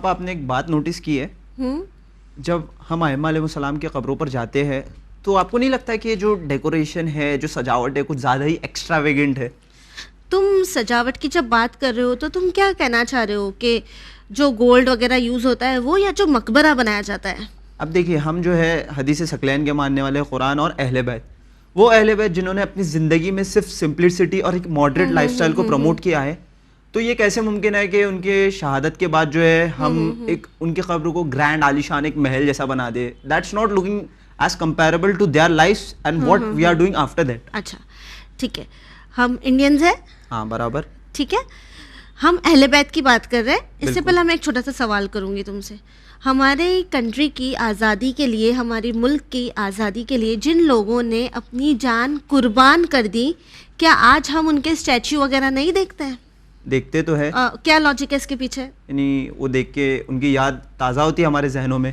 آپ نے ایک بات نوٹس کی ہے، جب ہم ائمہ علیہ السلام کی قبروں پر جاتے ہیں تو آپ کو نہیں لگتا کہ جو ڈیکوریشن ہے، جو سجاوٹ ہے، کچھ زیادہ ہی ایکسٹرا ویگنٹ ہے؟ تم سجاوٹ کی جب بات کر رہے ہو تو تم کیا کہنا چاہ رہے ہو کہ جو گولڈ وغیرہ یوز ہوتا ہے وہ، یا جو مقبرہ بنایا جاتا ہے؟ اب دیکھیے، ہم جو ہے حدیث ثقلین کے ماننے والے قرآن اور اہل بیت، وہ اہل بیت جنہوں نے اپنی زندگی میں صرف سمپلسٹی اور ایک ماڈریٹ لائف سٹائل کو پروموٹ کیا ہے، تو یہ کیسے ممکن ہے کہ ان کے شہادت کے بعد جو ہے ہم ایک ان کی قبر کو گرینڈ عالیشان ایک محل جیسا بنا دے؟ That's not looking as comparable to their lifes and what we are doing after that. اچھا ٹھیک ہے، ہم انڈینز ہیں، ہاں برابر، ٹھیک ہے، ہم اہل بیت کی بات کر رہے ہیں. اس سے پہلے میں ایک چھوٹا سا سوال کروں گی تم سے. ہمارے کنٹری کی آزادی کے لیے، ہمارے ملک کی آزادی کے لیے جن لوگوں نے اپنی جان قربان کر دی، کیا آج ہم ان کے اسٹیچو وغیرہ نہیں دیکھتے ہیں؟ دیکھتے تو ہے. کیا لاجک ہے اس کے پیچھے؟ یعنی وہ دیکھ کے ان کی یاد تازہ ہوتی ہے ہمارے ذہنوں میں.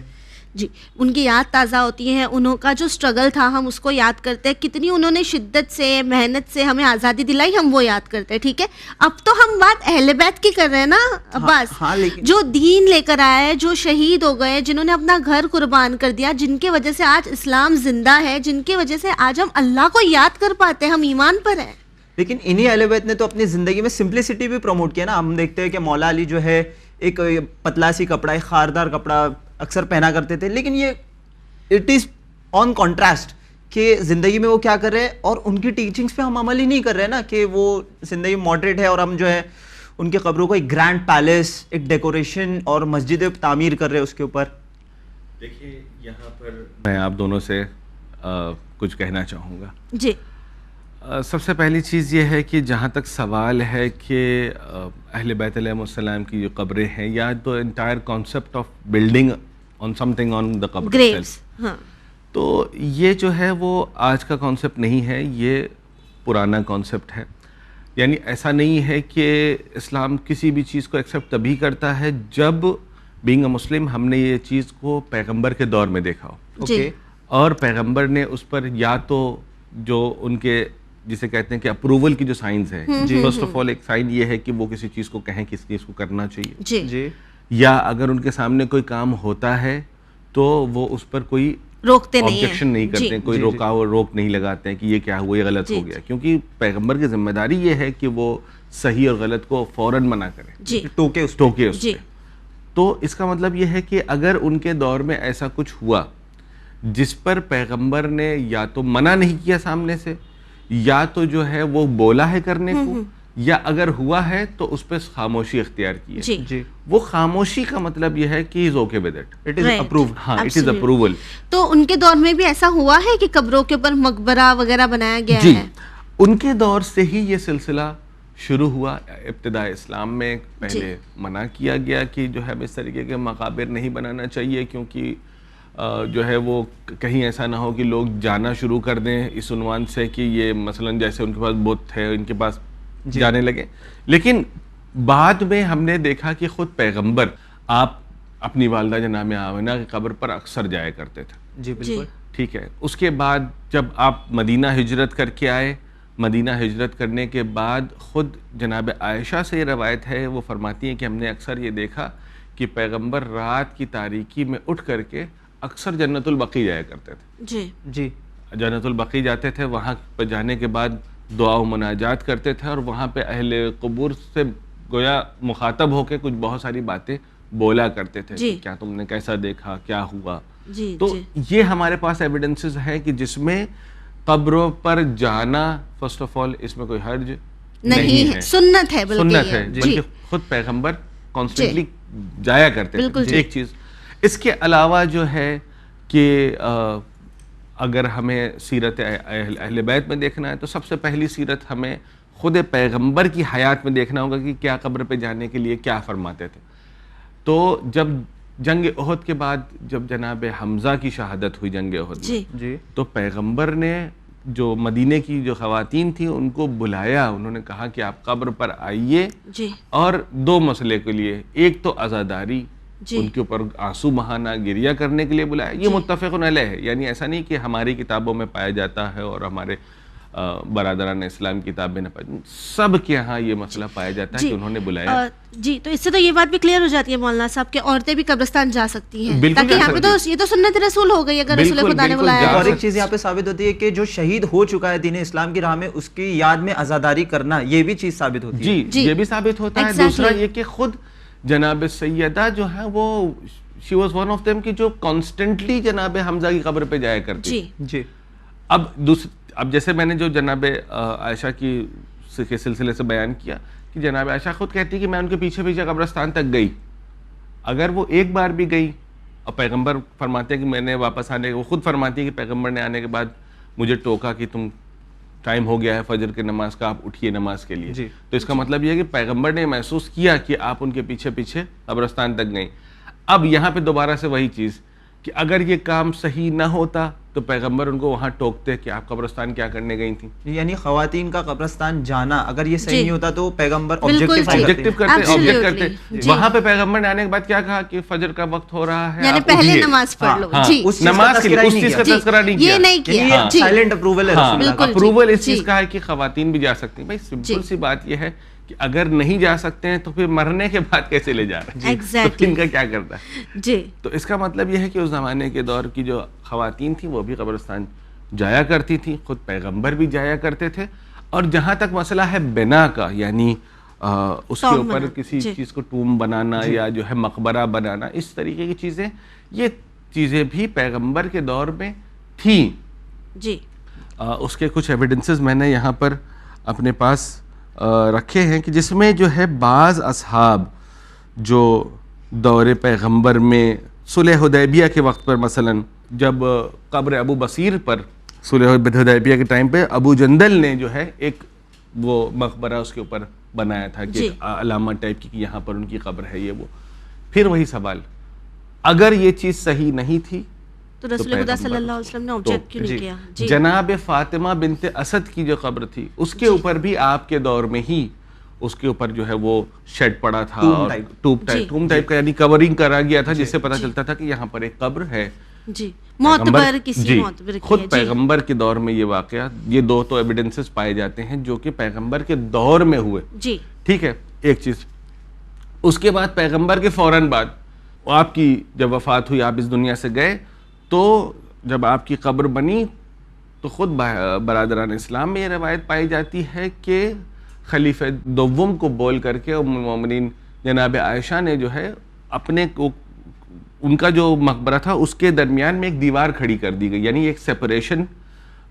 جی، ان کی یاد تازہ ہوتی ہیں، انہوں کا جو اسٹرگل تھا ہم اس کو یاد کرتے ہیں، کتنی انہوں نے شدت سے، محنت سے ہمیں آزادی دلائی، ہم وہ یاد کرتے ہیں. ٹھیک ہے، اب تو ہم بات اہل بیت کی کر رہے ہیں نا عباس. جو دین لے کر آئے، جو شہید ہو گئے، جنہوں نے اپنا گھر قربان کر دیا، جن کی وجہ سے آج اسلام زندہ ہے، جن کی وجہ سے آج ہم اللہ کو یاد کر پاتے ہیں، ہم ایمان پر ہیں. لیکن انہی اہل بیت نے تو اپنی زندگی میں سمپلسٹی بھی پروموٹ کیا نا. ہم دیکھتے ہیں کہ مولا علی جو ہے ایک پتلا سی کپڑا، ایک خاردار کپڑا اکثر پہنا کرتے تھے، لیکن یہ اٹ از آن کنٹراسٹ کہ زندگی میں وہ کیا کر رہے ہیں، اور ان کی ٹیچنگز پہ ہم عمل ہی نہیں کر رہے نا، کہ وہ زندگی ماڈریٹ ہے اور ہم جو ہے ان کی قبروں کو ایک گرینڈ پیلس، ایک ڈیکوریشن اور مسجد تعمیر کر رہے ہیں اس کے اوپر. دیکھیے یہاں پر میں آپ دونوں سے کچھ کہنا چاہوں گا. جی، سب سے پہلی چیز یہ ہے کہ جہاں تک سوال ہے کہ اہل بیت علیہ السلام کی جو قبریں ہیں، یا تو entire concept of building on something on the قبر گریوز، ہاں، تو یہ جو ہے وہ آج کا کانسیپٹ نہیں ہے، یہ پرانا کانسیپٹ ہے. یعنی ایسا نہیں ہے کہ اسلام کسی بھی چیز کو ایکسیپٹ تبھی کرتا ہے جب بینگ اے مسلم ہم نے یہ چیز کو پیغمبر کے دور میں دیکھا ہو. اوکے، اور پیغمبر نے اس پر یا تو جو ان کے جسے کہتے ہیں کہ اپروول کی جو سائنز ہے، فرسٹ آف آل ایک سائن یہ ہے کہ وہ کسی چیز کو کہیں کس چیز کو کرنا چاہیے، جی، یا اگر ان کے سامنے کوئی کام ہوتا ہے تو وہ اس پر کوئی روکتے نہیں ہیں، آبجیکشن نہیں کرتے ہیں، کوئی روک نہیں لگاتے ہیں کہ یہ کیا ہوا، یہ غلط ہو گیا. کیونکہ پیغمبر کی ذمہ داری یہ ہے کہ وہ صحیح اور غلط کو فوراً منع کرے، ٹوکے اس پہ. تو اس کا مطلب یہ ہے کہ اگر ان کے دور میں ایسا کچھ ہوا جس پر پیغمبر نے یا تو منع نہیں کیا سامنے سے، یا تو جو ہے وہ بولا ہے کرنے کو، یا اگر ہوا ہے تو اس پہ خاموشی اختیار کی ہے. جی، وہ خاموشی کا مطلب یہ ہے کہ is okay with it, it is approved. ہاں، اٹ از اپروول. تو ان کے دور میں بھی ایسا ہوا ہے کہ قبروں کے اوپر مقبرہ وغیرہ بنایا گیا ہے؟ جی، ان کے دور سے ہی یہ سلسلہ شروع ہوا. ابتداء اسلام میں پہلے منع کیا گیا کہ جو ہے اس طریقے کے مقابر نہیں بنانا چاہیے، کیونکہ جو ہے وہ کہیں ایسا نہ ہو کہ لوگ جانا شروع کر دیں اس عنوان سے کہ یہ مثلا جیسے ان کے پاس بت ہے ان کے پاس جانے لگے. لیکن بعد میں ہم نے دیکھا کہ خود پیغمبر آپ اپنی والدہ جناب آمنہ کی قبر پر اکثر جایا کرتے تھے. جی بالکل، ٹھیک ہے. اس کے بعد جب آپ مدینہ ہجرت کر کے آئے، مدینہ ہجرت کرنے کے بعد خود جناب عائشہ سے یہ روایت ہے، وہ فرماتی ہیں کہ ہم نے اکثر یہ دیکھا کہ پیغمبر رات کی تاریکی میں اٹھ کر کے اکثر جنت البقیع جایا کرتے تھے. جی، جنت البقیع جاتے تھے، وہاں پہ جانے کے بعد دعا و مناجات کرتے تھے، اور وہاں پہ اہل قبور سے گویا مخاطب ہو کے کچھ بہت ساری باتیں بولا کرتے تھے کہ کیا تم نے کیسا دیکھا، کیا ہوا. تو یہ ہمارے پاس ایویڈنسز ہے کہ جس میں قبروں پر جانا فرسٹ آف آل اس میں کوئی حرج نہیں ہے، سنت ہے، بلکہ خود پیغمبر کانسٹنٹلی جایا کرتے تھے. ایک چیز اس کے علاوہ جو ہے کہ اگر ہمیں سیرت اہل بیت میں دیکھنا ہے تو سب سے پہلی سیرت ہمیں خود پیغمبر کی حیات میں دیکھنا ہوگا کہ کیا قبر پہ جانے کے لیے کیا فرماتے تھے. تو جب جنگ احد کے بعد جب جناب حمزہ کی شہادت ہوئی جنگ احد میں، تو پیغمبر نے جو مدینے کی جو خواتین تھیں ان کو بلایا، انہوں نے کہا کہ آپ قبر پر آئیے، اور دو مسئلے کے لیے، ایک تو عزاداری، ان کے اوپر آنسو بہانا، گریہ کرنے کے لیے بلایا. یہ متفق علیہ ہے، یعنی ایسا نہیں کہ ہماری کتابوں میں پایا جاتا ہے اور ہمارے برادران اسلام کتاب میں نہ پڑھیں، سب کے ہاں یہ مسئلہ پایا جاتا ہے کہ انہوں نے بلایا. جی تو اس سے تو یہ بات بھی کلیئر ہو جاتی ہے مولانا صاحب کہ عورتیں بھی قبرستان جا سکتی ہیں، بالکل تاکہ یہاں پہ تو یہ تو سنت رسول ہو گئی اگر رسول خدا نے بلایا. اور ایک چیز یہاں پہ ثابت ہوتی ہے کہ جو شہید ہو چکا ہے دین اسلام کی راہ میں اس کی یاد میں عزاداری کرنا، یہ بھی چیز ثابت ہوتی ہے. جی یہ بھی ثابت ہوتا ہے. دوسرا یہ کہ خود جناب سیدہ جو ہے وہ she was one of them کہ جو کانسٹنٹلی جناب حمزہ کی قبر پہ جایا کرتی. جی اب جیسے میں نے جو جناب عائشہ کی کے سلسلے سے بیان کیا کہ جناب عائشہ خود کہتی کہ میں ان کے پیچھے پیچھے قبرستان تک گئی. اگر وہ ایک بار بھی گئی اور پیغمبر فرماتے ہیں کہ میں نے واپس آنے وہ خود فرماتی ہے کہ پیغمبر نے آنے کے بعد مجھے ٹوکا کہ تم ٹائم ہو گیا ہے فجر کی نماز کا، آپ اٹھیے نماز کے لیے. تو اس کا مطلب یہ ہے کہ پیغمبر نے محسوس کیا کہ آپ ان کے پیچھے پیچھے قبرستان تک گئیں. اب یہاں پہ دوبارہ سے وہی چیز کہ اگر یہ کام صحیح نہ ہوتا تو پیغمبر ان کو وہاں ٹوکتے کہ آپ قبرستان کیا کرنے گئی تھیں. یعنی خواتین کا قبرستان جانا اگر یہ صحیح نہیں ہوتا تو پیغمبر آبجیکٹو کرتے. وہاں پہ پیغمبر نے آنے کے بعد کیا کہا کہ فجر کا وقت ہو رہا ہے، یعنی پہلے نماز پڑھ لو. نماز کے لیے اس چیز کا تذکرہ نہیں کیا، یہ نہیں کیا. سائلنٹ اپروول ہے، اپروول اس چیز کا ہے کہ خواتین بھی جا سکتی ہیں. بھائی سمپل سی بات یہ ہے کہ اگر نہیں جا سکتے ہیں تو پھر مرنے کے بعد کیسے لے جا رہے ہیں، تو ان کا کیا کرتا ہے. جی تو اس کا مطلب یہ ہے کہ اس زمانے کے دور کی جو خواتین تھیں وہ بھی قبرستان جایا کرتی تھیں، خود پیغمبر بھی جایا کرتے تھے. اور جہاں تک مسئلہ ہے بنا کا، یعنی اس کے اوپر کسی چیز کو ٹوم بنانا یا جو ہے مقبرہ بنانا، اس طریقے کی چیزیں، یہ چیزیں بھی پیغمبر کے دور میں تھیں. جی اس کے کچھ ایویڈنسز میں نے یہاں پر اپنے پاس رکھے ہیں کہ جس میں جو ہے بعض اصحاب جو دور پیغمبر میں صلح حدیبیہ کے وقت پر مثلا جب قبر ابو بصیر پر صلح حدیبیہ کے ٹائم پہ ابو جندل نے جو ہے ایک وہ مقبرہ اس کے اوپر بنایا تھا کہ علامہ ٹائپ کی کہ یہاں پر ان کی قبر ہے. یہ وہ پھر وہی سوال، اگر یہ چیز صحیح نہیں تھی تو رسول خدا صلی اللہ علیہ وسلم نے آبجیکٹ کیوں نہیں کیا. جناب فاطمہ بنت اسد کی جو قبر تھی اس کے اوپر بھی آپ کے دور میں ہی اس کے اوپر جو ہے وہ شیڈ پڑا تھا، ٹوم ٹائپ کا، یعنی کورنگ کرا گیا تھا جس سے پتہ چلتا تھا کہ یہاں پر ایک قبر ہے. جی معتبر کسی معتبر کی خود پیغمبر کے دور میں یہ واقعہ، یہ دو تو ایویڈنسز پائے جاتے ہیں جو کہ پیغمبر کے دور میں ہوئے. جی ٹھیک ہے. ایک چیز اس کے بعد پیغمبر کے فوراً بعد آپ کی جب وفات ہوئی، آپ اس دنیا سے گئے، تو جب آپ کی قبر بنی تو خود برادران اسلام میں یہ روایت پائی جاتی ہے کہ خلیفہ دوم کو بول کر کے ام المومنین جناب عائشہ نے جو ہے اپنے ان کا جو مقبرہ تھا اس کے درمیان میں ایک دیوار کھڑی کر دی گئی، یعنی ایک سیپریشن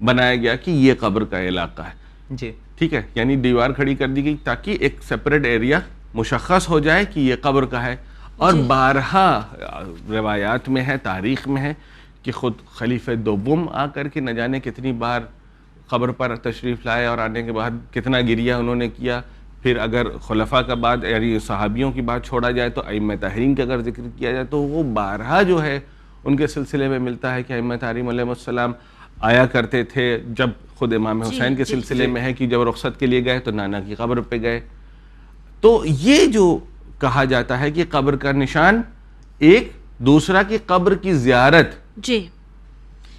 بنایا گیا کہ یہ قبر کا علاقہ ہے. جی ٹھیک ہے، یعنی دیوار کھڑی کر دی گئی تاکہ ایک سیپریٹ ایریا مشخص ہو جائے کہ یہ قبر کا ہے. اور بارہا روایات میں ہے، تاریخ میں ہے کہ خود خلیفہ دوم آ کر کے نہ جانے کتنی بار قبر پر تشریف لائے اور آنے کے بعد کتنا گریہ انہوں نے کیا. پھر اگر خلفاء کا بعد یعنی صحابیوں کی بات چھوڑا جائے تو ائمہ طاہرین کا اگر ذکر کیا جائے تو وہ بارہا جو ہے ان کے سلسلے میں ملتا ہے کہ ائمہ طاہرین علیہ السلام آیا کرتے تھے. جب خود امام حسین کے سلسلے میں ہے کہ جب رخصت کے لیے گئے تو نانا کی قبر پہ گئے. تو یہ جو کہا جاتا ہے کہ قبر کا نشان ایک، دوسرا کی قبر کی زیارت، جی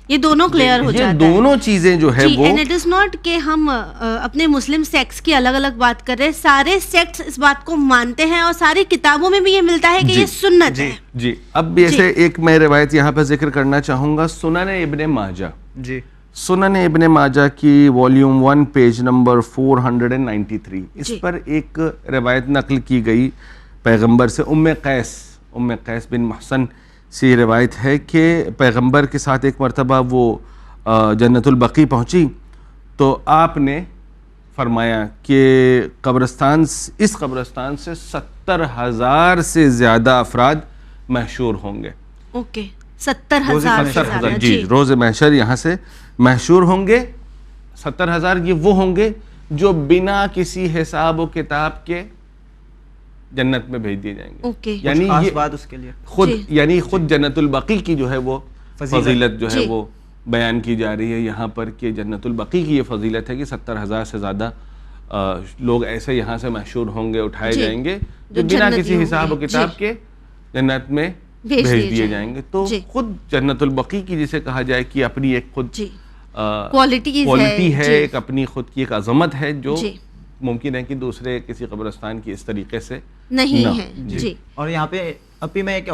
یہ دونوں کلیئر ہو جاتا ہے. یہ دونوں چیزیں جو ہے وہ اینڈ اٹ از ناٹ کہ ہم اپنے مسلم سیکٹس کی الگ الگ بات کر رہے ہیں، سارے سیکٹس اس بات کو مانتے ہیں اور ساری کتابوں میں بھی یہ ملتا ہے کہ یہ سنت ہے. جی اب ایسے ایک میں روایت یہاں پہ ذکر کرنا چاہوں گا، سنن ابن ماجہ. جی سنن ابن ماجہ کی والیوم 1 پیج نمبر 493، اس پر ایک روایت نقل کی گئی پیغمبر سے. ام قیس بن محسن سے روایت ہے کہ پیغمبر کے ساتھ ایک مرتبہ وہ جنت البقیع پہنچی تو آپ نے فرمایا کہ اس قبرستان سے 70,000 سے زیادہ افراد محشور ہوں گے. اوکے 70,000 جی روز محشر یہاں سے محشور ہوں گے. 70,000 یہ وہ ہوں گے جو بنا کسی حساب و کتاب کے جنت میں بھیج دیے جائیں گے. یعنی یہ بات اس کے لیے یعنی خود جنت البقیع کی جو ہے وہ فضیلت جو ہے وہ بیان کی جا رہی ہے یہاں پر کہ جنت البقیع کی یہ فضیلت ہے کہ 70,000 سے زیادہ لوگ ایسے یہاں سے محشور ہوں گے، اٹھائے جائیں گے جو بنا کسی حساب و کتاب کے جنت میں بھیج دیے جائیں گے. تو خود جنت البقیع کی جسے کہا جائے کہ اپنی ایک خود کوالٹی ہے، ایک اپنی خود کی ایک عظمت ہے جو ممکن ہے کہ دوسرے کسی قبرستان کی اس طریقے سے نہیں ہے. جی. اور یہاں پہ ابھی میں ایک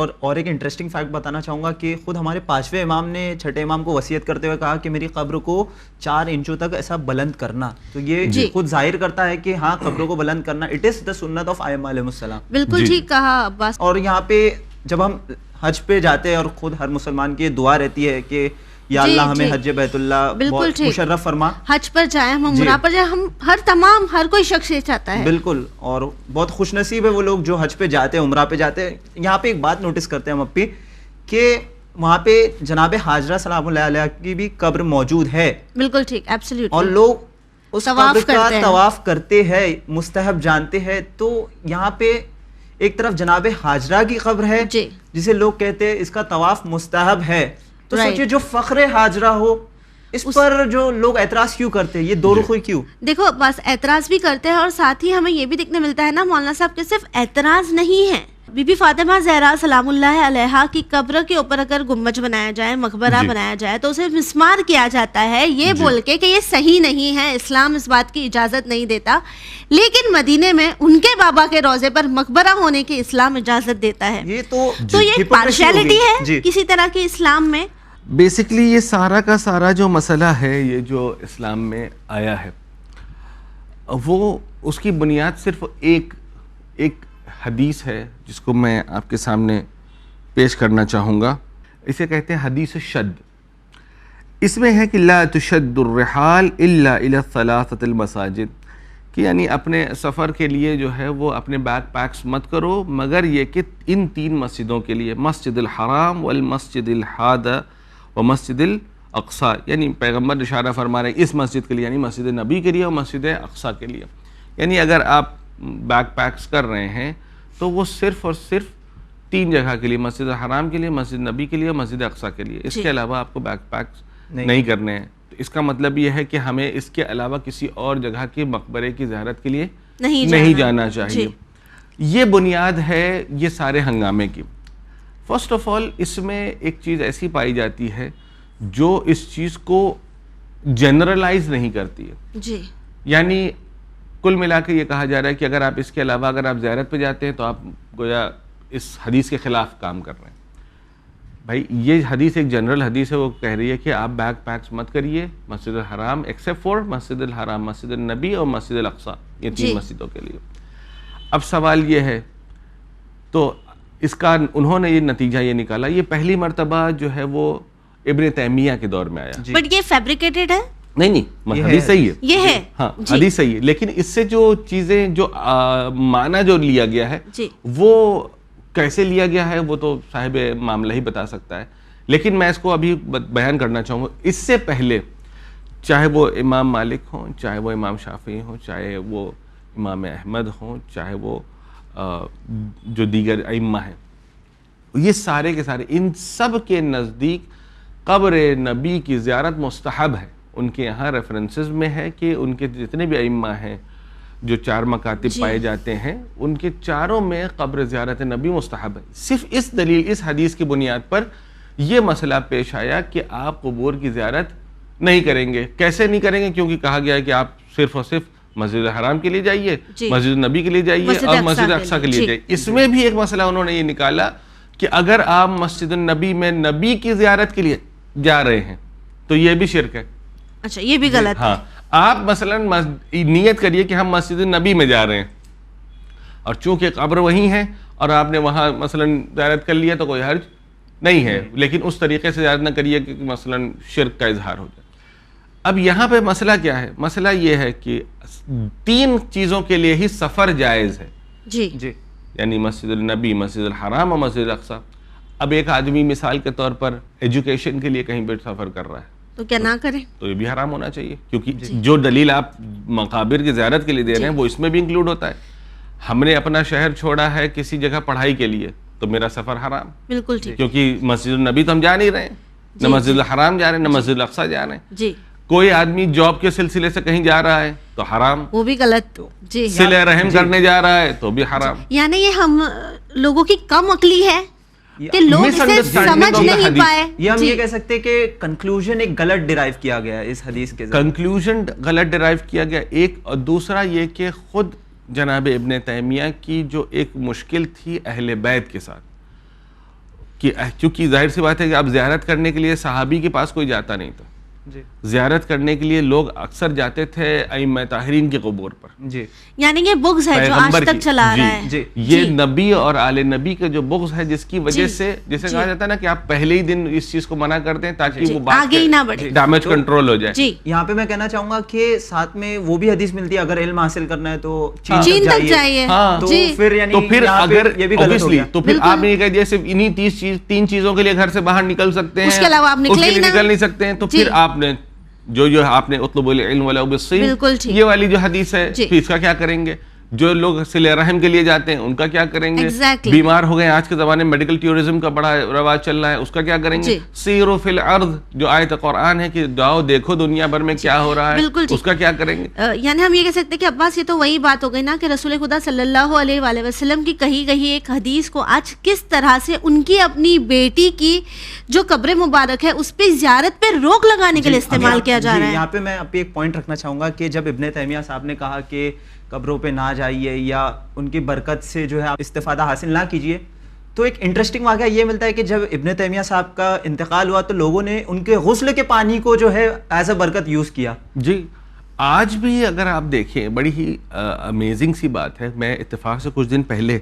انٹرسٹنگ فیکٹ بتانا چاہوں گا کہ خود ہمارے 5ویں امام نے 6ٹھے امام کو وصیت کرتے ہوئے کہا کہ میری قبر کو 4 انچوں تک ایسا بلند کرنا. تو یہ خود ظاہر کرتا ہے کہ ہاں قبروں کو بلند کرنا اٹ از دا سنت آف ائمہ علیہ السلام. بالکل ٹھیک کہا عباس. اور یہاں پہ جب ہم حج پہ جاتے ہیں اور خود ہر مسلمان کی دعا رہتی ہے کہ یا اللہ ہمیں حج بیت اللہ بہت مشرف فرما, حج پر جائیں, ہم عمرہ پر جائیں, ہم ہر کوئی شخص یہ چاہتا ہے. بالکل, اور بہت خوش نصیب ہے وہ لوگ جو حج پہ جاتے ہیں, عمرہ پہ جاتے ہیں. یہاں پہ ایک بات نوٹس کرتے ہیں ہم اپی کہ وہاں پہ جناب حاجرہ سلام اللہ علیہ کی بھی قبر موجود ہے. بالکل ٹھیک, ایبسلیوٹلی. اور لوگ اس قبر کا طواف کرتے ہیں, مستحب جانتے ہیں. تو یہاں پہ ایک طرف جناب حاجرہ کی قبر ہے جسے لوگ کہتے ہیں اس کا طواف مستحب ہے. تو سوچئے جو فخر حاجرہ ہو اس پر جو لوگ اعتراض کیوں کرتے ہیں, یہ دو رخی کیوں؟ دیکھو بس اعتراض بھی کرتے ہیں, اور ساتھ ہی ہمیں یہ بھی دیکھنے ملتا ہے نا مولانا صاحب کہ صرف اعتراض نہیں ہے. بی بی فاطمہ زہرا سلام اللہ علیہا کی قبر کے اوپر اگر گنبد بنایا جائے, مقبرہ بنایا جائے, تو اسے مسمار کیا جاتا ہے یہ بول کے کہ یہ صحیح نہیں ہے, اسلام اس بات کی اجازت نہیں دیتا. لیکن مدینے میں ان کے بابا کے روضے پر مقبرہ ہونے کی اسلام اجازت دیتا ہے. یہ تو یہ پارشیلٹی ہے کسی طرح کی اسلام میں. بیسکلی یہ سارا کا سارا جو مسئلہ ہے, یہ جو اسلام میں آیا ہے, وہ اس کی بنیاد صرف ایک حدیث ہے جس کو میں آپ کے سامنے پیش کرنا چاہوں گا. اسے کہتے ہیں حدیث شد. اس میں ہے کہ لا تشد الرحال الا الى الثلاثة المساجد, کہ یعنی اپنے سفر کے لیے جو ہے وہ اپنے بیک پیکس مت کرو مگر یہ کہ ان 3 مسجدوں کے لیے, مسجد الحرام والمسجد الحادہ و مسجد الاقصی. یعنی پیغمبر اشارہ فرما رہے ہیں اس مسجد کے لیے, یعنی مسجد نبی کے لیے اور مسجد اقصی کے لیے. یعنی اگر آپ بیک پیکس کر رہے ہیں تو وہ صرف اور صرف 3 جگہ کے لیے, مسجد الحرام کے لیے, مسجد نبی کے لیے اور مسجد اقصی کے لیے. اس کے علاوہ آپ کو بیک پیکس نہیں کرنے ہیں. تو اس کا مطلب یہ ہے کہ ہمیں اس کے علاوہ کسی اور جگہ کے مقبرے کی زیارت کے لیے نہیں جانا چاہیے. یہ بنیاد ہے یہ سارے ہنگامے کی. فرسٹ آف آل اس میں ایک چیز ایسی پائی جاتی ہے جو اس چیز کو جنرلائز نہیں کرتی ہے. یعنی کل ملا کے یہ کہا جا رہا ہے کہ اگر آپ اس کے علاوہ اگر آپ زیارت پہ جاتے ہیں تو آپ گویا اس حدیث کے خلاف کام کر رہے ہیں. بھائی یہ حدیث ایک جنرل حدیث ہے, وہ کہہ رہی ہے کہ آپ بیک پیکس مت کریے مسجد الحرام ایکسیپٹ فور مسجد الحرام, مسجد النبی اور مسجد الاقصی, یہ 3 مسجدوں کے لیے. اب سوال یہ ہے, تو اس کا انہوں نے یہ نتیجہ یہ نکالا, یہ پہلی مرتبہ جو ہے وہ ابن تیمیہ کے دور میں آیا. بٹ یہ فیبریکیٹڈ ہے؟ نہیں, حدیث صحیح ہے, یہ ہے, ہاں حدیث صحیح ہے, لیکن اس سے جو چیزیں جو معنی جو لیا گیا ہے وہ کیسے لیا گیا ہے وہ تو صاحب معاملہ ہی بتا سکتا ہے. لیکن میں اس کو ابھی بیان کرنا چاہوں گا. اس سے پہلے چاہے وہ امام مالک ہوں, چاہے وہ امام شافعی ہوں, چاہے وہ امام احمد ہوں, چاہے وہ جو دیگر ائمہ ہیں, یہ سارے کے سارے ان سب کے نزدیک قبر نبی کی زیارت مستحب ہے. ان کے یہاں ریفرنسز میں ہے کہ ان کے جتنے بھی ائمہ ہیں جو 4 مکاتب پائے جاتے ہیں, ان کے چاروں میں قبر زیارت نبی مستحب ہے. صرف اس دلیل, اس حدیث کی بنیاد پر یہ مسئلہ پیش آیا کہ آپ قبور کی زیارت نہیں کریں گے. کیسے نہیں کریں گے؟ کیونکہ کہا گیا ہے کہ آپ صرف اور صرف مسجد الحرام کے لیے جائیے, مسجد نبی کے لیے جائیے اور مسجد اقصی کے لیے جائیے. اس میں بھی ایک مسئلہ انہوں نے یہ نکالا کہ اگر آپ مسجد النبی میں نبی کی زیارت کے لیے جا رہے ہیں تو یہ بھی شرک ہے. اچھا, یہ بھی غلط ہے. ہاں, آپ مثلا نیت کریے کہ ہم مسجد النبی میں جا رہے ہیں, اور چونکہ قبر وہیں ہے اور آپ نے وہاں مثلا زیارت کر لیا تو کوئی حرج نہیں ہے, لیکن اس طریقے سے زیارت نہ کریے کہ مثلا شرک کا اظہار ہو جائے. اب یہاں پہ مسئلہ کیا ہے؟ مسئلہ یہ ہے کہ 3 چیزوں کے لیے ہی سفر جائز ہے. جی یعنی مسجد النبی, مسجد الحرام اور مسجد الاقصی. اب ایک آدمی مثال کے طور پر ایجوکیشن کے لیے کہیں پہ سفر کر رہا ہے تو کیا نہ کریں؟ تو یہ بھی حرام ہونا چاہیے, کیونکہ جو دلیل آپ مقابر کی زیارت کے لیے دے رہے ہیں وہ اس میں بھی انکلوڈ ہوتا ہے. ہم نے اپنا شہر چھوڑا ہے کسی جگہ پڑھائی کے لیے تو میرا سفر حرام. بالکل ٹھیک, کیونکہ مسجد النبی تو ہم جا نہیں رہے ہیں, نہ مسجد الحرام جا رہے ہیں, نہ مسجد الاقصی جا رہے ہیں. جی, کوئی آدمی جاب کے سلسلے سے کہیں جا رہا ہے تو حرام, وہ بھی غلط. جی, صلہ رحم کرنے جا رہا ہے تو بھی حرام. یعنی یہ ہم لوگوں کی کم عقلی ہے. کہ لوگ اسے سمجھ نہیں پائے. یہ ہم یہ کہہ سکتے ہیں کہ کنکلوژن ایک غلط ڈیرائیو کیا گیا اس حدیث کے ذریعے. کنکلوژن غلط ڈیرائیو کیا گیا ایک, اور دوسرا یہ کہ خود جناب ابن تیمیہ کی جو ایک مشکل تھی اہل بیت کے ساتھ, کہ چونکہ ظاہر سی بات ہے کہ اب زیارت کرنے کے لیے صحابی کے پاس کوئی جاتا نہیں تھا, زیارت کرنے کے لیے لوگ اکثر جاتے تھے ائمہ طاہرین کے قبور پر. جی, یعنی یہ بغض ہے جو آج تک چلا رہا ہے. یہ نبی اور آل نبی کا جو بغض ہے, جس کی وجہ سے جسے کہا جاتا ہے نا کہ آپ پہلے ہی دن اس چیز کو منع کر دیں تاکہ وہ بات آگے ہی نہ بڑھے, ڈیمیج کنٹرول ہو جائے. یہاں پہ میں کہنا چاہوں گا کہ ساتھ میں وہ بھی حدیث ملتی ہے, اگر علم حاصل کرنا ہے تو چین تک جائیے. تو پھر اگر تو پھر آپ نے یہ کہہ دیا صرف انہی 3 چیزوں کے لیے گھر سے باہر نکل سکتے ہیں, اس کے علاوہ آپ نکل نہیں سکتے ہیں, تو پھر آپ نے جو آپ نے اطلب العلم ولو بالصین یہ والی جو حدیث ہے, پھر اس کا کیا کریں گے؟ جو لوگ صلہ رحم کے لیے جاتے ہیں ان کا کیا کریں گے؟ بیمار ہو گئے, آج کے زمانے میں میڈیکل ٹورزم کا بڑا رواج چل رہا ہے, اس کا کیا کریں گے؟ سیروا فی الارض, جو آیت قرآن ہے کہ جاؤ دیکھو دنیا بھر میں کیا ہو رہا ہے, اس کا کیا کریں گے؟ یعنی ہم یہ کہہ سکتے ہیں کہ عباس یہ تو وہی بات ہو گئی نا کہ رسول خدا صلی اللہ علیہ وآلہ وسلم کی کہی گئی ایک حدیث کو آج کس طرح سے ان کی اپنی بیٹی کی جو قبر مبارک ہے اس پہ زیارت پہ روک لگانے کے لیے استعمال کیا جا رہا ہے. یہاں پہ میں اب ایک پوائنٹ رکھنا چاہوں گا کہ جب ابن تیمیہ صاحب نے کہا کہ قبروں پہ نہ جائیے یا ان کی برکت سے جو ہے آپ استفادہ حاصل نہ کیجیے, تو ایک انٹرسٹنگ واقعہ یہ ملتا ہے کہ جب ابن تیمیہ صاحب کا انتقال ہوا تو لوگوں نے ان کے غسل کے پانی کو جو ہے ایز اے برکت یوز کیا. جی, آج بھی اگر آپ دیکھیں بڑی ہی امیزنگ سی بات ہے. میں اتفاق سے کچھ دن پہلے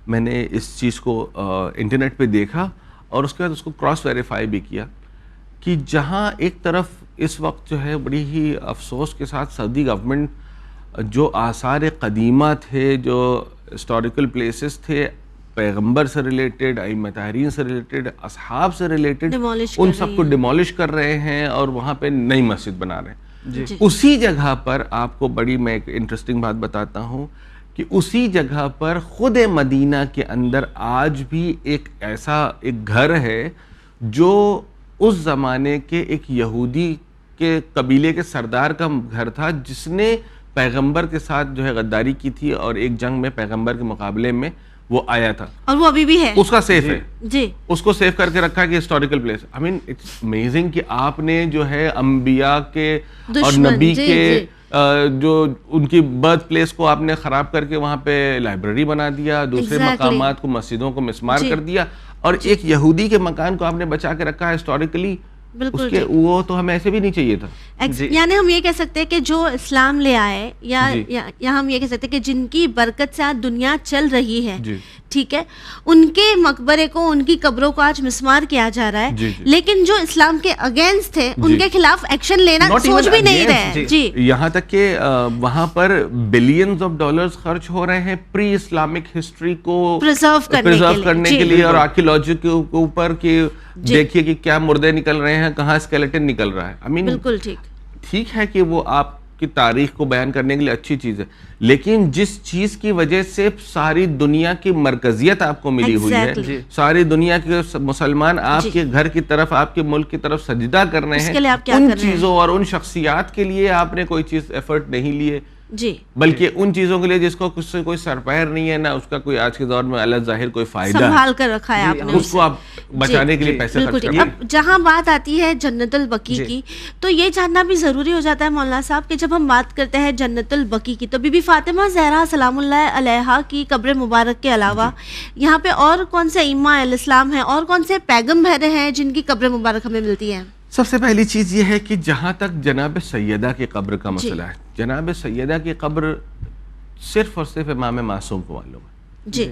میں نے اس چیز کو انٹرنیٹ پہ دیکھا اور اس کے بعد اس کو کراس ویریفائی بھی کیا کہ جہاں ایک طرف اس وقت جو ہے بڑی ہی افسوس کے ساتھ سعودی گورنمنٹ جو آثار قدیمہ تھے, جو ہسٹوریکل پلیسز تھے, پیغمبر سے ریلیٹڈ, ائمہ طاہرین سے ریلیٹڈ, اصحاب سے ریلیٹڈ, ان سب کو ڈیمولش کر رہے ہیں اور وہاں پہ نئی مسجد بنا رہے ہیں. اسی جگہ پر آپ کو بڑی میں ایک انٹرسٹنگ بات بتاتا ہوں کہ اسی جگہ پر خود مدینہ کے اندر آج بھی ایک ایسا ایک گھر ہے جو اس زمانے کے ایک یہودی کے قبیلے کے سردار کا گھر تھا, جس نے پیغمبر کے ساتھ جو ہے غداری کی تھی اور ایک جنگ میں پیغمبر کے مقابلے میں وہ آیا تھا, اور وہ ابھی بھی ہے, اس کا سیف ہے. جی, اس کو سیف کر کے رکھا ہے کہ historical place. I mean it's amazing کہ آپ نے جو ہے انبیاء کے اور نبی کے جو ان کی برتھ پلیس کو آپ نے خراب کر کے وہاں پہ لائبریری بنا دیا, دوسرے مقامات کو, مسجدوں کو مسمار کر دیا, اور ایک یہودی کے مکان کو آپ نے بچا کے رکھا ہے ہسٹوریکلی. بالکل, وہ تو ہمیں ایسے بھی نہیں چاہیے تھا. یعنی ہم یہ کہہ سکتے ہیں کہ جو اسلام لے آئے یا ہم یہ کہہ سکتے ہیں کہ جن کی برکت سے آج دنیا چل رہی ہے, ٹھیک ہے, ان کے مقبرے کو, ان کی قبروں کو آج مسمار کیا جا رہا ہے, لیکن جو اسلام کے اگینسٹ تھے ان کے خلاف ایکشن لینا سوچ بھی نہیں رہے. جی, یہاں تک کہ وہاں پر بلینز آف ڈالرز خرچ ہو رہے ہیں پری اسلامک ہسٹری کو پرزرو کرنے کے لیے اور آرکیولوجی کے اوپر, کہ دیکھیے کہ کیا مردے نکل رہے ہیں, کہاں اسکیلیٹن نکل رہا ہے. بالکل ٹھیک ہے کہ وہ آپ کی تاریخ کو بیان کرنے کے لیے اچھی چیز ہے, لیکن جس چیز کی وجہ سے ساری دنیا کی مرکزیت آپ کو ملی ہوئی ہے, ساری دنیا کے مسلمان آپ کے گھر کی طرف, آپ کے ملک کی طرف سجدہ کر رہے ہیں, ان چیزوں اور ان شخصیات کے لیے آپ نے کوئی چیز ایفرٹ نہیں لیے, بلکہ ان چیزوں کے لیے جس کو کچھ سے کوئی سرپیر نہیں ہے, نہ اس کا کوئی آج کے دور میں اللہ ظاہر کوئی فائدہ سنبھال کر رکھا ہے آپ نے, اس کو آپ بچانے کے لیے پیسے خرچ کرتے ہیں. اب جہاں بات آتی ہے جنت البقیع کی, تو یہ جاننا بھی ضروری ہو جاتا ہے مولانا صاحب کہ جب ہم بات کرتے ہیں جنت البقیع کی, تو بی بی فاطمہ زہرا سلام اللہ علیہا کی قبر مبارک کے علاوہ یہاں پہ اور کون سے ائمہ الاسلام ہیں, اور کون سے پیغمبر ہیں جن کی قبر مبارک ہمیں ملتی ہے؟ سب سے پہلی چیز یہ ہے کہ جہاں تک جناب سیدہ کی قبر کا مسئلہ ہے, جناب سیدہ کی قبر صرف اور صرف امام معصوم کو معلوم ہے. جی,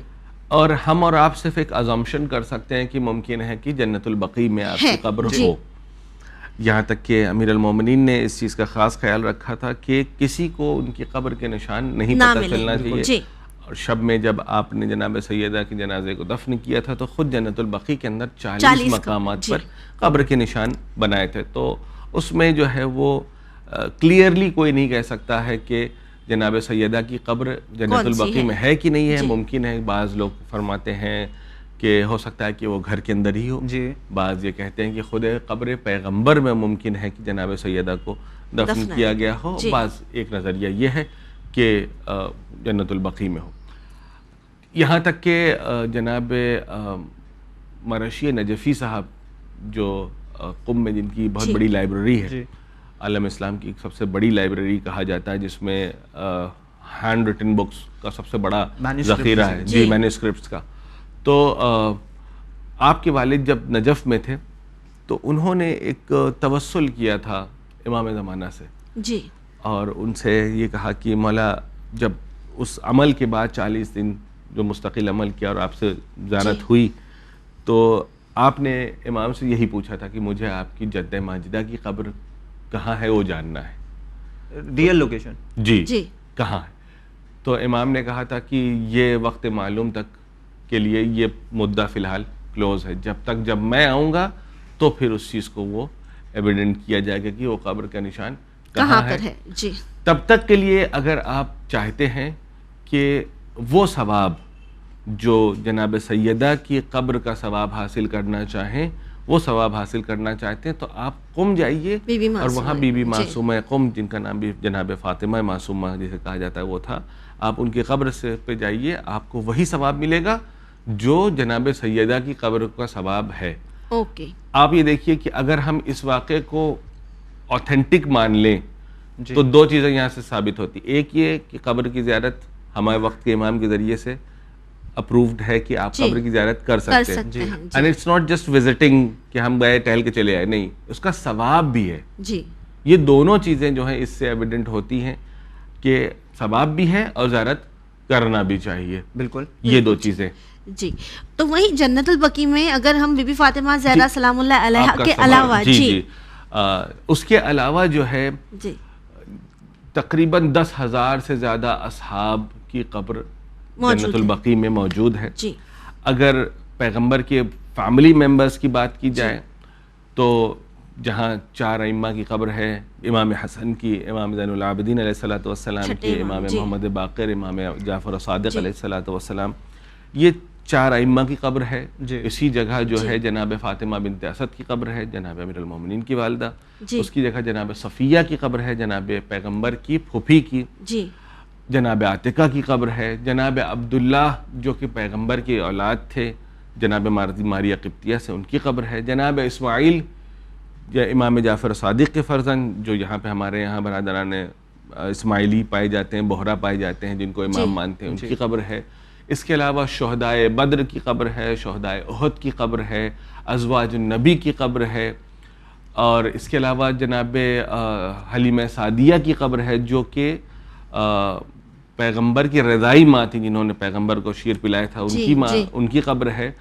اور ہم اور آپ صرف ایک ازامپشن کر سکتے ہیں کہ ممکن ہے کہ جنت البقیع میں آپ کی قبر ہو. یہاں تک کہ امیر المومنین نے اس چیز کا خاص خیال رکھا تھا کہ کسی کو ان کی قبر کے نشان نہیں پتہ چلنا چاہیے. اور شب میں جب آپ نے جناب سیدہ کے جنازے کو دفن کیا تھا تو خود جنت البقیع کے اندر 40 مقامات پر قبر کے نشان بنائے تھے. تو اس میں جو ہے وہ کلیئرلی کوئی نہیں کہہ سکتا ہے کہ جناب سیدہ کی قبر جنت البقیع میں ہے کہ نہیں ہے. ممکن ہے, بعض لوگ فرماتے ہیں کہ ہو سکتا ہے کہ وہ گھر کے اندر ہی ہو, بعض یہ کہتے ہیں کہ خود قبر پیغمبر میں ممکن ہے کہ جناب سیدہ کو دفن کیا گیا ہو, بعض ایک نظریہ یہ ہے کہ جنت البقیع میں ہو. یہاں تک کہ جناب مرشی نجفی صاحب جو قم میں جن کی بہت بڑی لائبریری ہے, عالم اسلام کی سب سے بڑی لائبریری کہا جاتا ہے, جس میں ہینڈ ریٹن بکس کا سب سے بڑا ذخیرہ ہے, جی مینوسکرپٹس کا. تو آپ کے والد جب نجف میں تھے تو انہوں نے ایک توسل کیا تھا امام زمانہ سے, جی, اور ان سے یہ کہا کہ مولا جب اس عمل کے بعد 40 دن جو مستقل عمل کیا اور آپ سے زیارت ہوئی تو آپ نے امام سے یہی پوچھا تھا کہ مجھے آپ کی جدہ ماجدہ کی قبر کہاں ہے وہ جاننا ہے, ریئل لوکیشن, جی کہاں ہے. تو امام نے کہا تھا کہ یہ وقت معلوم تک کے لیے یہ مدعا فی الحال کلوز ہے, جب میں آؤں گا تو پھر اس چیز کو وہ ایویڈنٹ کیا جائے گا کہ وہ قبر کا نشان کہاں ہے. جی, تب تک کے لیے اگر آپ چاہتے ہیں کہ وہ ثواب جو جناب سیدہ کی قبر کا ثواب حاصل کرنا چاہیں, وہ ثواب حاصل کرنا چاہتے ہیں, تو آپ قم جائیے اور وہاں بی بی معصومہ قم, جن کا نام بھی جناب فاطمہ معصومہ جسے کہا جاتا ہے وہ تھا, آپ ان کی قبر سے پہ جائیے, آپ کو وہی ثواب ملے گا جو جناب سیدہ کی قبر کا ثواب ہے. اوکے, آپ یہ دیکھیے کہ اگر ہم اس واقعے کو اوتھینٹک مان لیں تو دو چیزیں یہاں سے ثابت ہوتی. ایک یہ کہ قبر کی زیارت ہمارے وقت کے امام کے ذریعے سے اپرووڈ ہے کہ آپ قبر کی زیارت کر سکتے ہیں, and it's not just visiting کہ ہم گئے ٹہل کے چلے آئے, نہیں, اس کا ثواب بھی ہے. جی, یہ دونوں چیزیں جو ہیں اس سے ایویڈنٹ ہوتی ہیں کہ ثواب بھی ہے اور زیارت کرنا بھی چاہیے. بالکل, یہ دو چیزیں. جی, تو وہیں جنت البقیع میں اگر ہم بی بی فاطمہ زہرا سلام اللہ علیہا کے علاوہ, جی اس کے علاوہ جو ہے تقریباً 10,000 سے زیادہ اصحاب کی قبر جنت البقیع میں موجود ہے. اگر پیغمبر کے فیملی ممبرز کی بات کی جائے تو جہاں 4 ائمہ کی قبر ہے, امام حسن کی, امام زین العابدین علیہ الصلوۃ والسلام کی, امام محمد باقر, امام جعفر صادق علیہ الصلوۃ والسلام, یہ 4 ائمہ کی قبر ہے. اسی جگہ جو ہے جناب فاطمہ بنت اسد کی قبر ہے, جناب امیر المومنین کی والدہ, اس کی جگہ جناب صفیہ کی قبر ہے, جناب پیغمبر کی پھوپھی کی, جناب عاتقہ کی قبر ہے, جناب عبداللہ جو کہ پیغمبر کی اولاد تھے, جناب ماریہ قبطیہ سے ان کی قبر ہے, جناب اسماعیل یا امام جعفر صادق کے فرزند جو یہاں پہ ہمارے یہاں برادران اسماعیلی پائے جاتے ہیں, بہرا پائے جاتے ہیں, جن کو امام مانتے ہیں, ان کی قبر ہے. اس کے علاوہ شہدائے بدر کی قبر ہے, شہدائے احد کی قبر ہے, ازواج النبی کی قبر ہے, اور اس کے علاوہ جناب حلیمہ سعدیہ کی قبر ہے جو کہ پیغمبر کی رضائی ماں تھی, جنہوں نے پیغمبر کو شیر پلایا تھا, ان کی ماں, ان کی قبر ہے.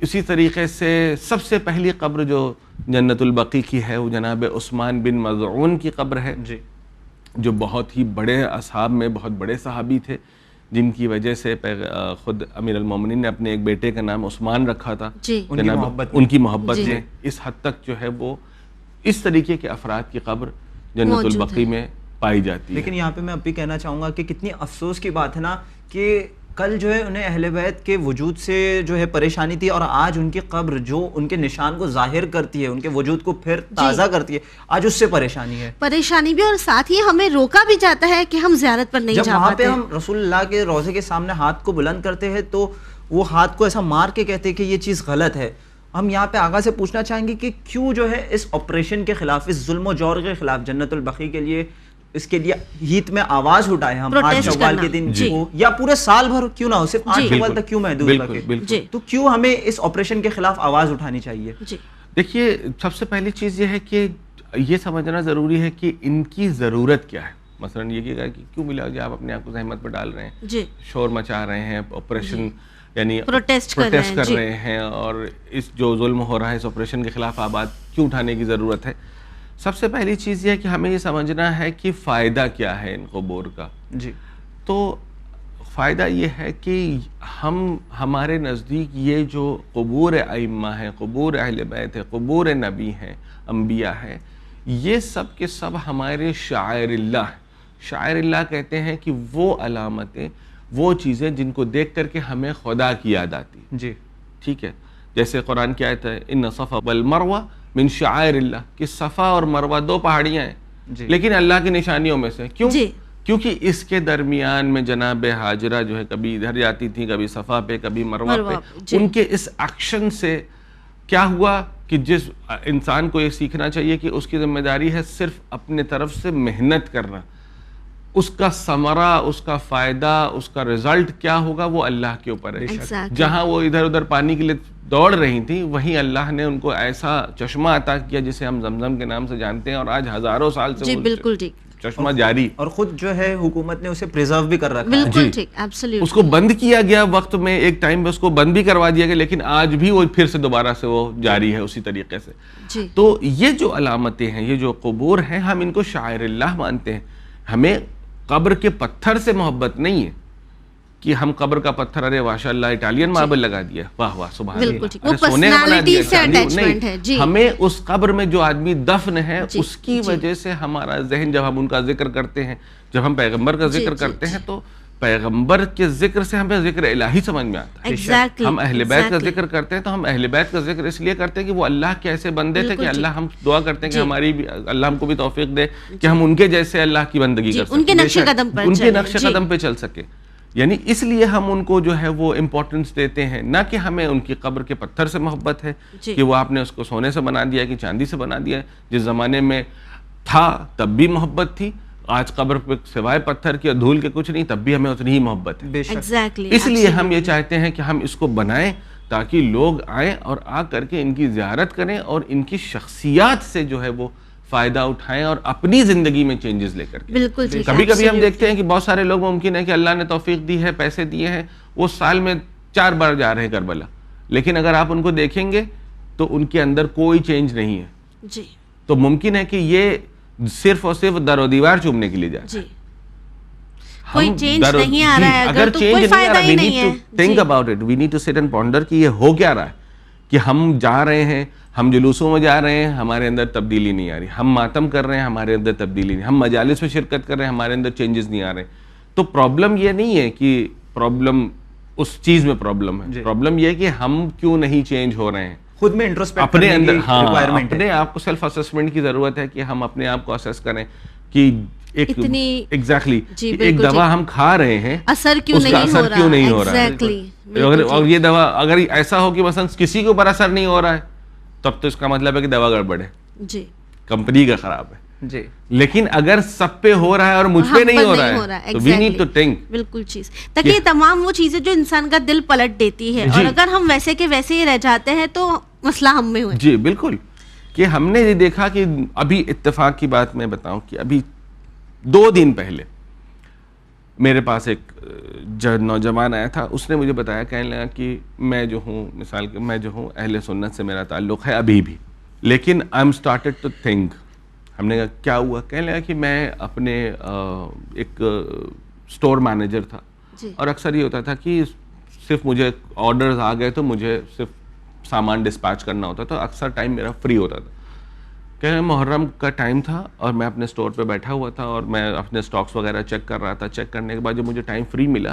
اسی طریقے سے سب سے پہلی قبر جو جنت البقیع کی ہے وہ جناب عثمان بن مظعون کی قبر ہے, جو بہت ہی بڑے اصحاب میں بہت بڑے صحابی تھے, جن کی وجہ سے خود امیر المومنین نے اپنے ایک بیٹے کا نام عثمان رکھا تھا. ان کی محبت میں اس حد تک جو ہے وہ اس طریقے کے افراد کی قبر جنت البقیع میں پائی جاتی ہے. لیکن یہاں پہ میں اب بھی کہنا چاہوں گا کہ کتنی افسوس کی بات ہے نا کہ کل جو ہے انہیں اہل بیت کے وجود سے جو ہے پریشانی تھی, اور آج ان کی قبر جو ان کے نشان کو ظاہر کرتی ہے, ان کے وجود کو پھر تازہ کرتی ہے, آج اس سے پریشانی ہے. پریشانی بھی, اور ساتھ ہی ہمیں روکا بھی جاتا ہے کہ ہم زیارت پر نہیں جا پاتے. جب وہاں پہ ہم رسول اللہ کے روضے کے سامنے ہاتھ کو بلند کرتے ہیں تو وہ ہاتھ کو ایسا مار کے کہتے ہیں کہ یہ چیز غلط ہے. ہم یہاں پہ آغا سے پوچھنا چاہیں گے کہ کیوں جو ہے اس آپریشن کے خلاف, اس ظلم و جور کے خلاف جنت البقیع کے لیے, اس کے لیے ہیت میں آواز اٹھائے ہم 8 شوال کے دن ہو یا پورے سال بھر کیوں نہ ہو, صرف 8 شوال تک کیوں محدود رکھے, تو کیوں ہمیں اس آپریشن کے خلاف آواز اٹھانی چاہیے. دیکھیے, سب سے پہلی چیز یہ ہے کہ یہ سمجھنا ضروری ہے کہ ان کی ضرورت کیا ہے. مثلا یہ کہ کیوں ملا کہ آپ اپنے آپ کو زحمت پر ڈال رہے ہیں, شور مچا رہے ہیں, آپریشن یعنی پروٹیسٹ کر رہے ہیں, اور اس جو ظلم ہو رہا ہے اس آپریشن کے خلاف آواز کیوں اٹھانے کی ضرورت ہے. سب سے پہلی چیز یہ ہے کہ ہمیں یہ سمجھنا ہے کہ فائدہ کیا ہے ان قبور کا. تو فائدہ یہ ہے کہ ہمارے نزدیک یہ جو قبور ائمہ ہیں, قبور اہل بیت ہے, قبور نبی ہیں, انبیاء ہیں, یہ سب کے سب ہمارے شعائر اللہ. شعائر اللہ کہتے ہیں کہ وہ علامتیں, وہ چیزیں جن کو دیکھ کر کے ہمیں خدا کی یاد آتی. ٹھیک ہے, جیسے قرآن کی آیت ہے ان صفا والمروہ من شعائر اللہ, کہ صفا اور مروہ 2 پہاڑیاں ہیں لیکن اللہ کی نشانیوں میں سے. کیوں؟ کیونکہ اس کے درمیان میں جناب ہاجرہ جو ہے کبھی ادھر جاتی تھی, کبھی صفا پہ, کبھی مروہ پہ, ان کے اس ایکشن سے کیا ہوا کہ جس انسان کو یہ سیکھنا چاہیے کہ اس کی ذمہ داری ہے صرف اپنے طرف سے محنت کرنا, اس کا ثمرہ, اس کا فائدہ, اس کا رزلٹ کیا ہوگا وہ اللہ کے اوپر ہے. جہاں وہ ادھر ادھر پانی کے لیے دوڑ رہی تھیں وہیں اللہ نے ان کو ایسا چشمہ عطا کیا جسے ہم زمزم کے نام سے جانتے ہیں, اور آج ہزاروں سال سے بالکل ٹھیک چشمہ جاری, اور خود جو ہے حکومت نے اسے پریزرو بھی کر رکھا ہے. بالکل ٹھیک, ایبسلیوٹلی. اس کو بند کیا گیا وقت میں, ایک ٹائم پہ اس کو بند بھی کروا دیا گیا, لیکن آج بھی وہ پھر سے دوبارہ سے وہ جاری ہے اسی طریقے سے. تو یہ جو علامتیں ہیں, یہ جو قبور ہیں, ہم ان کو شاعر اللہ مانتے ہیں. ہمیں قبر کے پتھر سے محبت نہیں ہے کہ ہم قبر کا پتھر, ارے ماشاء اللہ اٹالین ماربل لگا دیا, واہ واہ سبحان اللہ, سونے کا بنا دیا, نہیں. ہمیں اس قبر میں جو آدمی دفن ہے اس کی وجہ سے ہمارا ذہن, جب ہم ان کا ذکر کرتے ہیں, جب ہم پیغمبر کا ذکر کرتے ہیں, تو پیغمبر کے ذکر سے ہمیں ذکر الہی سمجھ میں آتا ہے. ہم اہل بیت کا ذکر کرتے ہیں تو ہم اہل بیت کا ذکر اس لیے کرتے ہیں کہ وہ اللہ کے ایسے بندے تھے کہ اللہ, ہم دعا کرتے ہیں کہ ہماری بھی اللہ ہم کو بھی توفیق دے کہ ہم ان کے جیسے اللہ کی بندگی کر سکیں, ان کے نقش قدم پہ چل سکے. یعنی اس لیے ہم ان کو جو ہے وہ امپورٹنس دیتے ہیں, نہ کہ ہمیں ان کی قبر کے پتھر سے محبت ہے کہ وہ آپ نے اس کو سونے سے بنا دیا کہ چاندی سے بنا دیا. جس زمانے میں تھا تب بھی محبت تھی, آج قبر پہ سوائے پتھر کی اور دھول کے کچھ نہیں, تب بھی ہمیں اتنی ہی محبت ہے. اس لیے ہم یہ چاہتے ہیں کہ ہم اس کو بنائیں تاکہ لوگ آئیں اور آ کر کے ان کی زیارت کریں اور ان کی شخصیات سے جو ہے وہ فائدہ اٹھائیں اور اپنی زندگی میں چینجز لے کر کے. بالکل. کبھی کبھی ہم دیکھتے ہیں کہ بہت سارے لوگ ممکن ہے کہ اللہ نے توفیق دی ہے, پیسے دیے ہیں, وہ سال میں 4 بار جا رہے ہیں کربلا, لیکن اگر آپ ان کو دیکھیں گے تو ان کے اندر کوئی چینج نہیں ہے. تو ممکن ہے کہ یہ صرف اور صرف در و دیوار چومنے کے لیے جا رہے ہیں. کوئی چینج نہیں آ رہا ہے, اگر چینج نہیں آ رہا, we need to think about it, we need to sit and ponder کہ یہ ہو کیا رہا ہے, کہ ہم جا رہے ہیں, ہم جلوسوں میں جا رہے ہیں, ہمارے اندر تبدیلی نہیں آ رہی, ہم ماتم کر رہے ہیں, ہمارے اندر تبدیلی نہیں, ہم مجالس میں شرکت کر رہے ہیں, ہمارے اندر چینجز نہیں آ رہے. تو پرابلم یہ نہیں ہے کہ پرابلم اس چیز میں پرابلم ہے, پرابلم یہ ہے کہ ہم کیوں نہیں چینج ہو رہے ہیں. خود میں انٹروسپیکٹ اپنے اندر, ہاں اپنے آپ کو سیلف اسسمنٹ کی ضرورت ہے کہ ہم اپنے آپ کو اسیس کریں کہ ایگزیکٹلی ایک دوا ہم کھا رہے ہیں, اثر کیوں نہیں ہو رہا ہے. اور یہ دوا اگر ایسا ہو کہ مثلا کسی کے اوپر اثر نہیں ہو رہا ہے, تب تو اس کا مطلب ہے کہ دوا گڑبڑ ہے, کمپنی کا خراب ہے. لیکن اگر سب پہ ہو رہا ہے اور مجھ پہ نہیں ہو رہا ہے تو we need to think. بالکل چیز تاکہ یہ تمام وہ چیزیں جو انسان کا دل پلٹ دیتی ہے, اور اگر ہم ویسے کے ویسے ہی رہ جاتے ہیں تو مسئلہ ہم میں ہوئے. جی بالکل, کہ ہم نے یہ دیکھا کہ ابھی اتفاق کی بات میں بتاؤں کہ ابھی 2 دن پہلے میرے پاس ایک نوجوان آیا تھا, اس نے مجھے بتایا, کہنے لگا کہ میں جو ہوں, مثال کہ میں جو ہوں اہل سنت سے میرا تعلق ہے ابھی بھی, لیکن I am started to think. ہم نے کہا کیا ہوا؟ کہنے لگا کہ میں اپنے ایک اسٹور مینیجر تھا, اور اکثر یہ ہوتا تھا کہ صرف مجھے آرڈرز آ گئے تو مجھے صرف سامان ڈسپیچ کرنا ہوتا تھا, اکثر ٹائم میرا فری ہوتا تھا. کہ محرم کا ٹائم تھا اور میں اپنے اسٹور پہ بیٹھا ہوا تھا اور میں اپنے اسٹاکس وغیرہ چیک کر رہا تھا. چیک کرنے کے بعد جب مجھے ٹائم فری ملا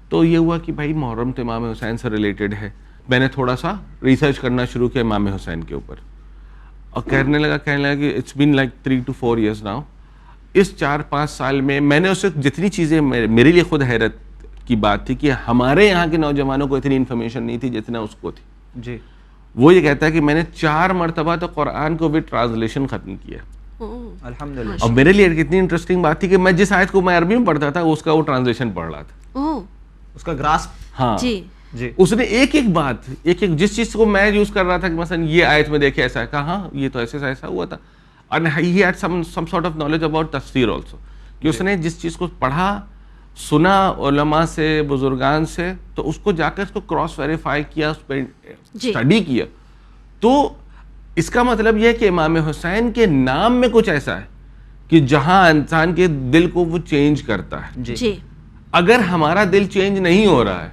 تو یہ ہوا کہ بھائی محرم تو امام حسین سے ریلیٹڈ ہے. میں نے تھوڑا سا ریسرچ کرنا شروع کیا امام حسین کے اوپر, اور کہنے لگا کہ it's been like 3 to 4 years now. اس 4-5 سال میں نے اسے جتنی چیزیں, میرے لیے خود حیرت کی بات تھی کہ ہمارے یہاں کے نوجوانوں کو اتنی انفارمیشن نہیں تھی جتنا اس کو تھی. جی وہ یہ کہتا ہے کہ میں نے 4 مرتبہ تو قرآن کو بھی ٹرانسلیشن ختم کیا. الحمدللہ. اور میرے لیے کتنی انٹرسٹنگ بات تھی کہ میں جس آیت کو میں عربی میں پڑھتا تھا اس کا وہ ٹرانسلیشن پڑھ رہا تھا, اس کا گراسپ. ہاں جی, اس نے ایک بات, ایک جس چیز کو میں یوز کر رہا تھا کہ مثلا یہ آیت میں دیکھے ایسا ہے, کہا ہاں یہ تو ایسا ہوا تھا. and he had some sort of knowledge about تفسیر also, کہ اس نے جس چیز کو پڑھا, سنا علماء سے, بزرگان سے, تو اس کو جا کر اس کو کراس ویریفائی کیا, اس پہ اسٹڈی کیا. تو اس کا مطلب یہ ہے کہ امام حسین کے نام میں کچھ ایسا ہے کہ جہاں انسان کے دل کو وہ چینج کرتا ہے. جی, اگر ہمارا دل چینج نہیں ہو رہا ہے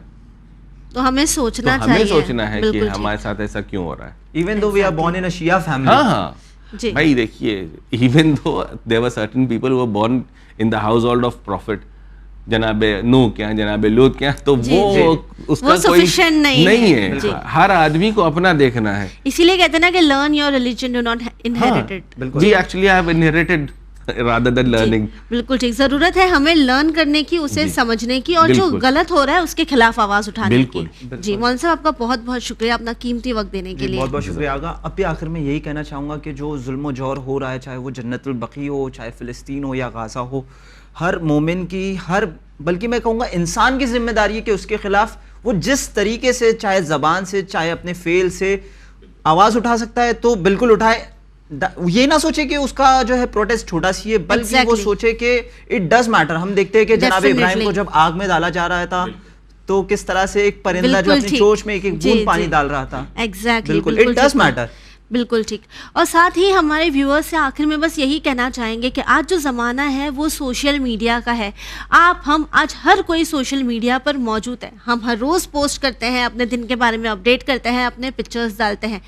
تو ہمیں سوچنا چاہیے, ہمیں سوچنا ہے کہ ہمارے ساتھ ایسا کیوں ہو رہا ہے. Even though we are born in a Shia family. ہاں بھائی دیکھیے, even though there were certain people who were born in the household of prophet, جناب نوح کے, جناب لوط کے, تو وہ اس کا کوئی نہیں ہے. ہر آدمی کو اپنا دیکھنا ہے. اسی لیے کہتے ہیں نا کہ learn your religion, do not inherit it. جی actually I have inherited rather than learning. بالکل ٹھیک. ضرورت ہے ہمیں لرن کرنے کی, اسے سمجھنے کی, اور جو غلط ہو رہا ہے اس کے خلاف آواز اٹھانے کی. جی مولانا صاحب آپ کا بہت بہت شکریہ اپنا قیمتی وقت دینے کے لیے. بہت بہت شکریہ آغا. اب بھی آخر میں یہی کہنا چاہوں گا کہ جو ظلم و جور ہو رہا ہے, چاہے وہ جنت البقیع ہو, چاہے فلسطین ہو یا غازہ ہو, ہر مومن کی, بلکہ میں کہوں گا انسان کی ذمہ داری ہے کہ اس کے خلاف وہ جس طریقے سے, چاہے زبان سے, چاہے اپنے فعل سے آواز اٹھا سکتا ہے تو بالکل اٹھائے. یہ نہ سوچے کہ اس کا جو ہے پروٹیسٹ چھوٹا سی ہے, بلکہ وہ سوچے کہ اٹ ڈز میٹر. ہم دیکھتے ہیں کہ جناب ابراہیم کو جب آگ میں ڈالا جا رہا تھا تو کس طرح سے ایک پرندہ جو اپنی چونچ میں ایک ایک بوند پانی ڈال رہا تھا. بالکل اٹ ڈز میٹر. بالکل ٹھیک. اور ساتھ ہی ہمارے ویورز سے آخر میں بس یہی کہنا چاہیں گے کہ آج جو زمانہ ہے وہ سوشل میڈیا کا ہے. ہم آج ہر کوئی سوشل میڈیا پر موجود ہے. ہم ہر روز پوسٹ کرتے ہیں, اپنے دن کے بارے میں اپڈیٹ کرتے ہیں, اپنے پکچرز ڈالتے ہیں.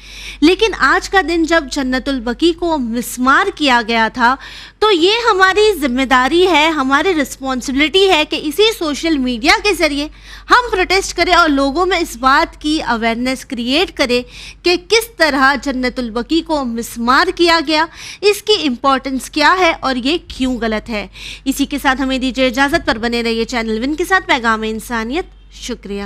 لیکن آج کا دن جب جنت البقیع کو مسمار کیا گیا تھا تو یہ ہماری ذمہ داری ہے, ہماری رسپانسبلٹی ہے کہ اسی سوشل میڈیا کے ذریعے ہم پروٹیسٹ کریں اور لوگوں میں اس بات کی اویئرنیس کریٹ کریں کہ کس طرح جنت البقیع کو مسمار کیا گیا, اس کی امپورٹنس کیا ہے اور یہ کیوں غلط ہے. اسی کے ساتھ ہمیں دیجیے اجازت, پر بنے رہیے چینل ون کے ساتھ. پیغام انسانیت. شکریہ.